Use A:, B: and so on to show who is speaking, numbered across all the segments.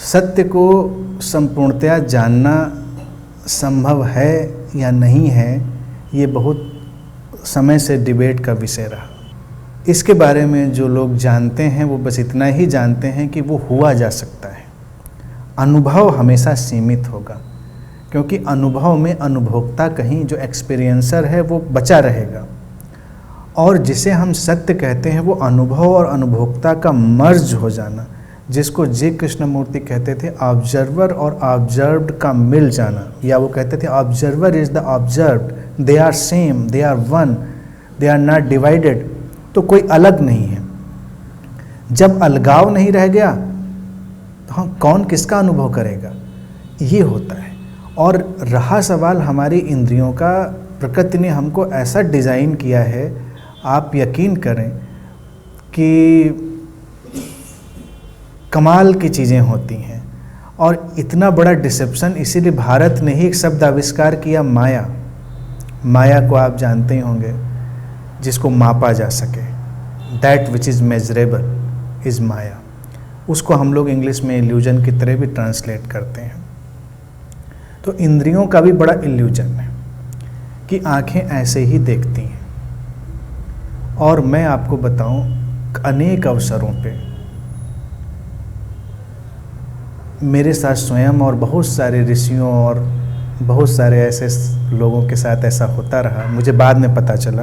A: सत्य को संपूर्णतया जानना संभव है या नहीं है, ये बहुत समय से डिबेट का विषय रहा। इसके बारे में जो लोग जानते हैं वो बस इतना ही जानते हैं कि वो हुआ जा सकता है। अनुभव हमेशा सीमित होगा, क्योंकि अनुभव में अनुभोक्ता कहीं जो एक्सपीरियंसर है वो बचा रहेगा, और जिसे हम सत्य कहते हैं वो अनुभव और अनुभोक्ता का मर्ज हो जाना, जिसको जे कृष्णमूर्ति कहते थे ऑब्जर्वर और ऑब्जर्व्ड का मिल जाना, या वो कहते थे observer is the observed, they are same, they are one, they are not divided. तो कोई अलग नहीं है। जब अलगाव नहीं रह गया तो हम कौन किसका अनुभव करेगा, ये होता है। और रहा सवाल हमारी इंद्रियों का, प्रकृति ने हमको ऐसा डिज़ाइन किया है, आप यकीन करें कि कमाल की चीज़ें होती हैं। और इतना बड़ा डिसेप्शन, इसीलिए भारत ने ही एक शब्द आविष्कार किया, माया। माया को आप जानते ही होंगे, जिसको मापा जा सके, that which is measurable is maya. उसको हम लोग इंग्लिश में इल्यूजन की तरह भी ट्रांसलेट करते हैं। तो इंद्रियों का भी बड़ा इल्यूजन है कि आंखें ऐसे ही देखती हैं। और मैं आपको बताऊं, अनेक अवसरों पे मेरे साथ स्वयं और बहुत सारे ऋषियों और बहुत सारे ऐसे लोगों के साथ ऐसा होता रहा। मुझे बाद में पता चला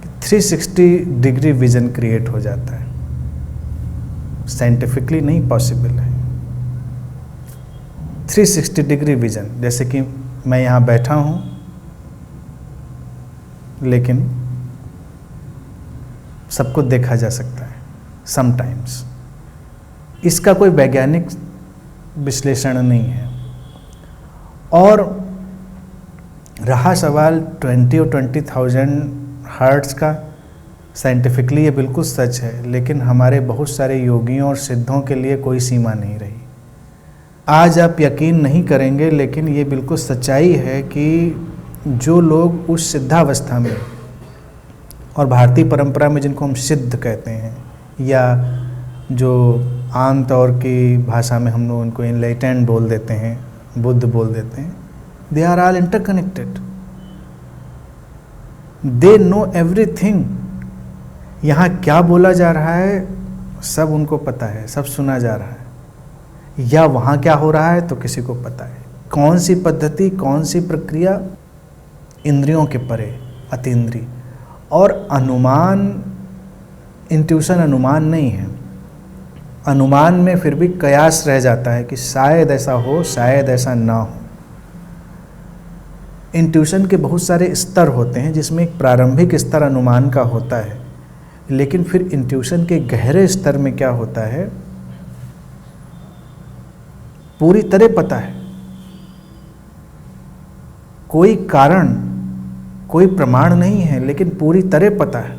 A: कि 360 डिग्री विज़न क्रिएट हो जाता है। साइंटिफिकली नहीं पॉसिबल है 360 डिग्री विज़न। जैसे कि मैं यहाँ बैठा हूँ, लेकिन सबको देखा जा सकता है समटाइम्स। इसका कोई वैज्ञानिक विश्लेषण नहीं है। और रहा सवाल 20 और 20,000 हर्ट्ज़ का, साइंटिफिकली ये बिल्कुल सच है, लेकिन हमारे बहुत सारे योगियों और सिद्धों के लिए कोई सीमा नहीं रही। आज आप यकीन नहीं करेंगे, लेकिन ये बिल्कुल सच्चाई है कि जो लोग उस सिद्धावस्था में, और भारतीय परंपरा में जिनको हम सिद्ध कहते हैं, या जो आम तौर की भाषा में हम लोग उनको इनलाइटेंड बोल देते हैं, बुद्ध बोल देते हैं, they are all interconnected, they know everything. यहाँ क्या बोला जा रहा है सब उनको पता है, सब सुना जा रहा है, या वहाँ क्या हो रहा है तो किसी को पता है। कौन सी पद्धति, कौन सी प्रक्रिया, इंद्रियों के परे, अतीन्द्रिय। और अनुमान, इंट्यूशन अनुमान नहीं है। अनुमान में फिर भी कयास रह जाता है कि शायद ऐसा हो, शायद ऐसा ना हो। इंट्यूशन के बहुत सारे स्तर होते हैं, जिसमें एक प्रारंभिक स्तर अनुमान का होता है, लेकिन फिर इंट्यूशन के गहरे स्तर में क्या होता है, पूरी तरह पता है, कोई कारण, कोई प्रमाण नहीं है, लेकिन पूरी तरह पता है।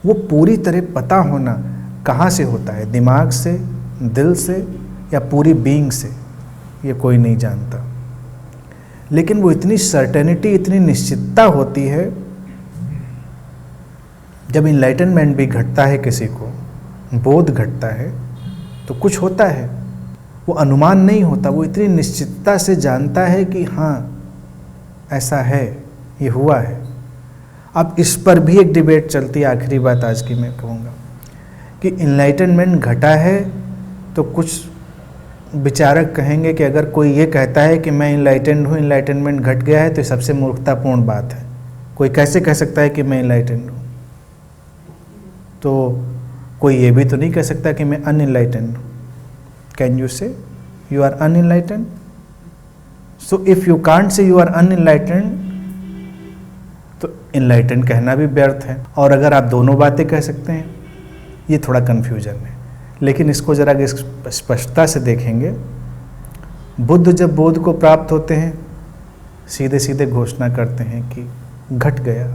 A: वो पूरी तरह पता होना कहाँ से होता है, दिमाग से, दिल से, या पूरी बीइंग से, ये कोई नहीं जानता। लेकिन वो इतनी सर्टेनिटी, इतनी निश्चितता होती है। जब इनलाइटनमेंट भी घटता है, किसी को बोध घटता है, तो कुछ होता है, वो अनुमान नहीं होता, वो इतनी निश्चितता से जानता है कि हाँ ऐसा है, ये हुआ है। अब इस पर भी एक डिबेट चलती है। आखिरी बात आज की मैं कहूँगा कि इनलाइटनमेंट घटा है, तो कुछ विचारक कहेंगे कि अगर कोई ये कहता है कि मैं इनलाइटेंड हूँ, इनलाइटनमेंट घट गया है, तो ये सबसे मूर्खतापूर्ण बात है। कोई कैसे कह सकता है कि मैं इनलाइटेंड हूँ? तो कोई ये भी तो नहीं कह सकता कि मैं अनइनलाइटेंड हूँ। Can you say you are unenlightened? So if you can't say you are unenlightened, तो इनलाइटेंड कहना भी व्यर्थ है। और अगर आप दोनों बातें कह सकते हैं, ये थोड़ा कन्फ्यूजन है। लेकिन इसको ज़रा स्पष्टता से देखेंगे, बुद्ध जब बोध को प्राप्त होते हैं, सीधे सीधे घोषणा करते हैं कि घट गया,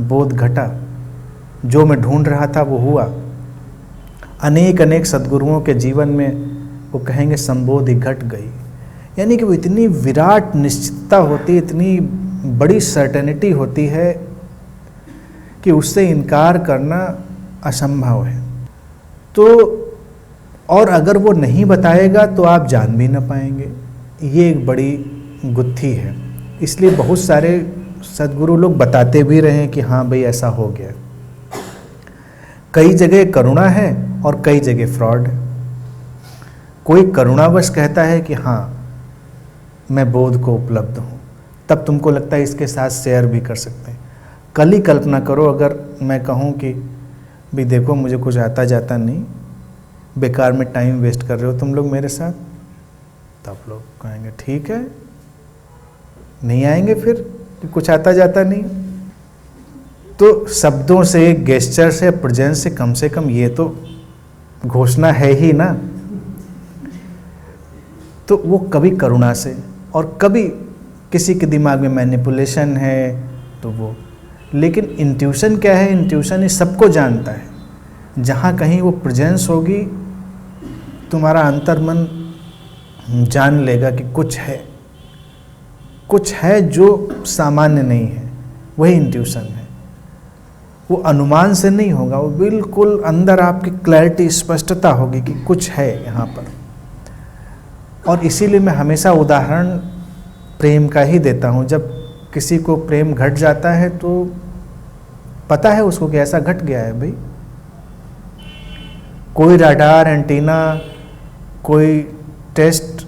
A: बोध घटा, जो मैं ढूंढ रहा था वो हुआ। अनेक अनेक सद्गुरुओं के जीवन में वो कहेंगे संबोधि घट गई। यानी कि वो इतनी विराट निश्चितता होती है, इतनी बड़ी सर्टेनिटी होती है कि उससे इनकार करना असंभव है। तो और अगर वो नहीं बताएगा तो आप जान भी ना पाएंगे। ये एक बड़ी गुत्थी है। इसलिए बहुत सारे सद्गुरु लोग बताते भी रहे हैं कि हाँ भाई ऐसा हो गया। कई जगह करुणा है और कई जगह फ्रॉड है। कोई करुणावश कहता है कि हाँ मैं बोध को उपलब्ध हूँ, तब तुमको लगता है इसके साथ शेयर भी कर सकते हैं। कल ही कल्पना करो अगर मैं कहूँ कि भी देखो मुझे कुछ आता जाता नहीं, बेकार में टाइम वेस्ट कर रहे हो तुम लोग मेरे साथ, तब लोग कहेंगे ठीक है, नहीं आएंगे फिर कि कुछ आता जाता नहीं। तो शब्दों से, गेस्चर से, प्रेजेंस से कम ये तो घोषणा है ही ना। तो वो कभी करुणा से और कभी किसी के दिमाग में मैनिपुलेशन है तो वो, लेकिन इंट्यूशन क्या है? इंट्यूशन ये सबको जानता है। जहाँ कहीं वो प्रेजेंस होगी तुम्हारा अंतर्मन जान लेगा कि कुछ है जो सामान्य नहीं है, वही इंट्यूशन है। वो अनुमान से नहीं होगा, वो बिल्कुल अंदर आपकी क्लैरिटी, स्पष्टता होगी कि कुछ है यहाँ पर। और इसीलिए मैं हमेशा उदाहरण प्रेम का ही देता हूँ। जब किसी को प्रेम घट जाता है तो पता है उसको कि ऐसा घट गया है भाई। कोई रडार, एंटीना, कोई टेस्ट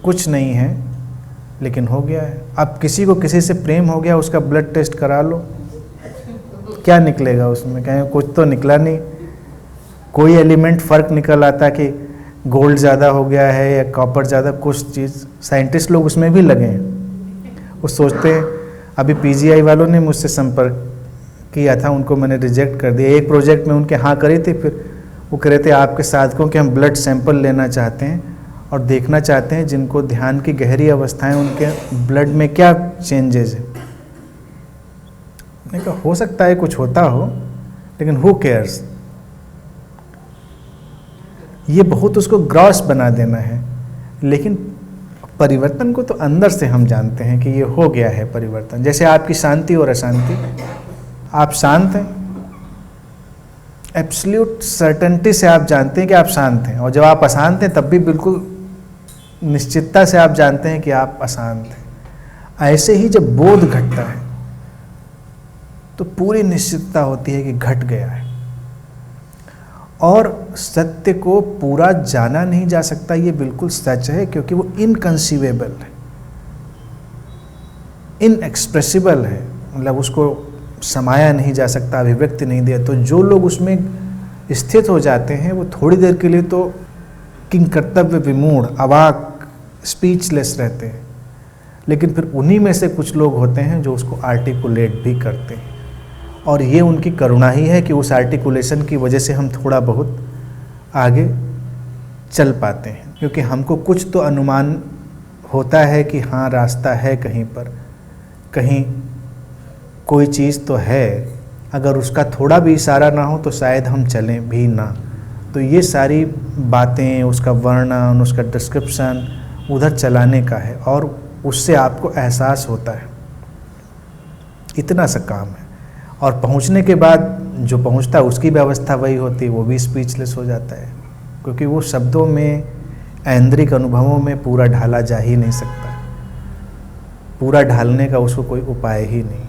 A: कुछ नहीं है, लेकिन हो गया है। अब किसी को किसी से प्रेम हो गया, उसका ब्लड टेस्ट करा लो, क्या निकलेगा उसमें? कहें कुछ तो निकला नहीं। कोई एलिमेंट फर्क निकल आता कि गोल्ड ज़्यादा हो गया है या कॉपर ज़्यादा, कुछ चीज़ साइंटिस्ट लोग उसमें भी लगे हैं। वो सोचते हैं, अभी पीजीआई वालों ने मुझसे संपर्क किया था, उनको मैंने रिजेक्ट कर दिया। एक प्रोजेक्ट में उनके हाँ करी थी, फिर वो कह रहे थे आपके साधकों के हम ब्लड सैंपल लेना चाहते हैं और देखना चाहते हैं जिनको ध्यान की गहरी अवस्थाएं, उनके ब्लड में क्या चेंजेस है। मैंने कहा हो सकता है कुछ होता हो, लेकिन हु केयर्स। ये बहुत उसको ग्रॉस बना देना है। लेकिन परिवर्तन को तो अंदर से हम जानते हैं कि ये हो गया है परिवर्तन। जैसे आपकी शांति और अशांति, आप शांत हैं, एब्सोल्यूट सर्टेनिटी से आप जानते हैं कि आप शांत हैं, और जब आप अशांत हैं तब भी बिल्कुल निश्चितता से आप जानते हैं कि आप अशांत हैं। ऐसे ही जब बोध घटता है तो पूरी निश्चितता होती है कि घट गया है। और सत्य को पूरा जाना नहीं जा सकता, ये बिल्कुल सच है, क्योंकि वो इनकंसीवेबल है, इनएक्सप्रेसिबल है, मतलब उसको समाया नहीं जा सकता, अभिव्यक्ति नहीं दिया। तो जो लोग उसमें स्थित हो जाते हैं वो थोड़ी देर के लिए तो किंग कर्तव्य विमूढ़, अवाक, स्पीचलेस रहते हैं। लेकिन फिर उन्हीं में से कुछ लोग होते हैं जो उसको आर्टिकुलेट भी करते हैं, और ये उनकी करुणा ही है कि उस आर्टिकुलेशन की वजह से हम थोड़ा बहुत आगे चल पाते हैं। क्योंकि हमको कुछ तो अनुमान होता है कि हाँ रास्ता है, कहीं पर कहीं कोई चीज़ तो है, अगर उसका थोड़ा भी इशारा ना हो तो शायद हम चलें भी ना। तो ये सारी बातें, उसका वर्णन, उसका डिस्क्रिप्शन उधर चलाने का है, और उससे आपको एहसास होता है, इतना सा काम है। और पहुंचने के बाद जो पहुंचता है उसकी व्यवस्था वही होती है, वो भी स्पीचलेस हो जाता है, क्योंकि वो शब्दों में, ऐन्द्रिक अनुभवों में पूरा ढाला जा ही नहीं सकता। पूरा ढालने का उसको कोई उपाय ही नहीं।